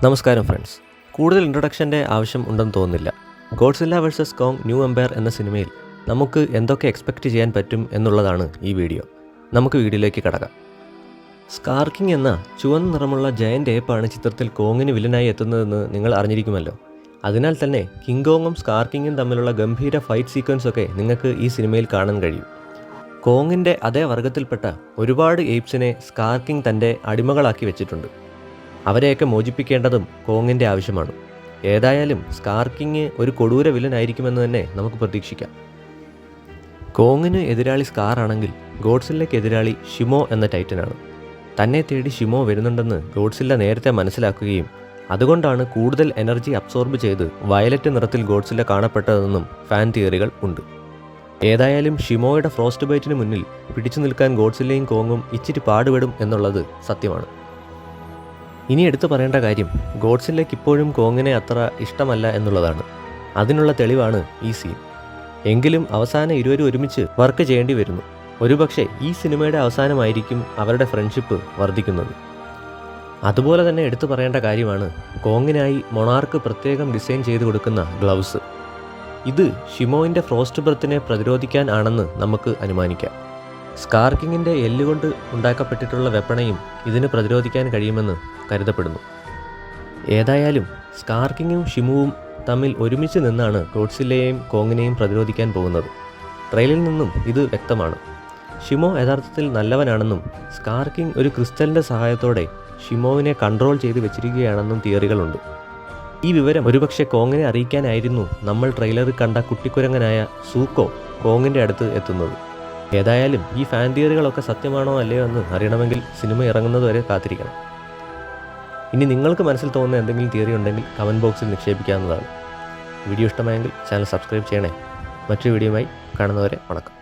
നമസ്കാരം ഫ്രണ്ട്സ്. കൂടുതൽ ഇൻട്രൊഡക്ഷൻ്റെ ആവശ്യം ഉണ്ടെന്ന് തോന്നുന്നില്ല. Godzilla versus Kong New Empire എന്ന സിനിമയിൽ നമുക്ക് എന്തൊക്കെ എക്സ്പെക്റ്റ് ചെയ്യാൻ പറ്റും എന്നുള്ളതാണ് ഈ വീഡിയോ. നമുക്ക് വീഡിയോയിലേക്ക് കടക്കാം. സ്കാർ കിങ് എന്ന ചുവന്ന നിറമുള്ള ജയൻ്റ് ഏപ്പാണ് ചിത്രത്തിൽ കോങ്ങിന് വില്ലനായി എത്തുന്നതെന്ന് നിങ്ങൾ അറിഞ്ഞിരിക്കുമല്ലോ. അതിനാൽ തന്നെ കിങ് കോങ്ങും സ്കാർ കിങ്ങും തമ്മിലുള്ള ഗംഭീര ഫൈറ്റ് സീക്വൻസൊക്കെ നിങ്ങൾക്ക് ഈ സിനിമയിൽ കാണാൻ കഴിയും. കോങ്ങിൻ്റെ അതേ വർഗത്തിൽപ്പെട്ട ഒരുപാട് ഏപ്സിനെ സ്കാർ കിങ് തൻ്റെ അടിമകളാക്കി വെച്ചിട്ടുണ്ട്. അവരെയൊക്കെ മോചിപ്പിക്കേണ്ടതും കോങ്ങിൻ്റെ ആവശ്യമാണ്. ഏതായാലും സ്കാർ കിങ് ഒരു കൊടൂര വില്ലനായിരിക്കുമെന്ന് തന്നെ നമുക്ക് പ്രതീക്ഷിക്കാം. കോങ്ങിന് എതിരാളി സ്കാർ ആണെങ്കിൽ ഗോഡ്സില്ലയ്ക്ക് എതിരാളി ഷിമോ എന്ന ടൈറ്റനാണ്. തന്നെ തേടി ഷിമോ വരുന്നുണ്ടെന്ന് ഗോഡ്സില്ല നേരത്തെ മനസ്സിലാക്കുകയും അതുകൊണ്ടാണ് കൂടുതൽ എനർജി അബ്സോർബ് ചെയ്ത് വയലറ്റ് നിറത്തിൽ ഗോഡ്സില്ല കാണപ്പെട്ടതെന്നും ഫാൻ തിയറികൾ ഉണ്ട്. ഏതായാലും ഷിമോയുടെ ഫ്രോസ്റ്റ് ബൈറ്റിന് മുന്നിൽ പിടിച്ചു നിൽക്കാൻ ഗോഡ്സില്ലയും കോങ്ങും ഇച്ചിരി പാടുപെടും എന്നുള്ളത് സത്യമാണ്. ഇനി എടുത്തു പറയേണ്ട കാര്യം ഗോഡ്സില്ലയ്ക്ക് ഇപ്പോഴും കോങ്ങിനെ അത്ര ഇഷ്ടമല്ല എന്നുള്ളതാണ്. അതിനുള്ള തെളിവാണ് ഈ സീൻ. എങ്കിലും അവസാനം ഇരുവരും ഒരുമിച്ച് വർക്ക് ചെയ്യേണ്ടി വരുന്നു. ഒരുപക്ഷെ ഈ സിനിമയുടെ അവസാനമായിരിക്കും അവരുടെ ഫ്രണ്ട്ഷിപ്പ് വർദ്ധിക്കുന്നത്. അതുപോലെ തന്നെ എടുത്തു പറയേണ്ട കാര്യമാണ് കോങ്ങിനായി മൊണാർക്ക് പ്രത്യേകം ഡിസൈൻ ചെയ്ത് കൊടുക്കുന്ന ഗ്ലൗസ്. ഇത് ഷിമോയിൻ്റെ ഫ്രോസ്റ്റ് ബ്രത്തിനെ പ്രതിരോധിക്കാൻ ആണെന്ന് നമുക്ക് അനുമാനിക്കാം. സ്കാർ കിങ്ങിൻ്റെ എല്ലുകൊണ്ട് ഉണ്ടാക്കപ്പെട്ടിട്ടുള്ള വെപ്പണയും ഇതിന് പ്രതിരോധിക്കാൻ കഴിയുമെന്ന് കരുതപ്പെടുന്നു. ഏതായാലും സ്കാർ കിങ്ങും ഷിമുവും തമ്മിൽ ഒരുമിച്ച് നിന്നാണ് ഗോഡ്സില്ലയെയും കോങ്ങിനെയും പ്രതിരോധിക്കാൻ പോകുന്നത്. ട്രെയിലിൽ നിന്നും ഇത് വ്യക്തമാണ്. ഷിമോ യഥാർത്ഥത്തിൽ നല്ലവനാണെന്നും സ്കാർ കിങ് ഒരു ക്രിസ്റ്റലിൻ്റെ സഹായത്തോടെ ഷിമോവിനെ കൺട്രോൾ ചെയ്ത് വെച്ചിരിക്കുകയാണെന്നും തിയറികളുണ്ട്. ഈ വിവരം ഒരുപക്ഷെ കോങ്ങിനെ അറിയിക്കാനായിരുന്നു നമ്മൾ ട്രെയിലറിൽ കണ്ട കുട്ടിക്കുരങ്ങനായ സൂക്കോ കോങ്ങിൻ്റെ അടുത്ത് എത്തുന്നത്. ഏതായാലും ഈ ഫാൻ തിയറികളൊക്കെ സത്യമാണോ അല്ലയോ എന്ന് അറിയണമെങ്കിൽ സിനിമ ഇറങ്ങുന്നതുവരെ കാത്തിരിക്കണം. ഇനി നിങ്ങൾക്ക് മനസ്സിൽ തോന്നുന്ന എന്തെങ്കിലും തിയറി ഉണ്ടെങ്കിൽ കമൻറ്റ് ബോക്സിൽ നിക്ഷേപിക്കാവുന്നതാണ്. വീഡിയോ ഇഷ്ടമായെങ്കിൽ ചാനൽ സബ്സ്ക്രൈബ് ചെയ്യണേ. മറ്റൊരു വീഡിയോയുമായി കാണുന്നവരെ വണക്കം.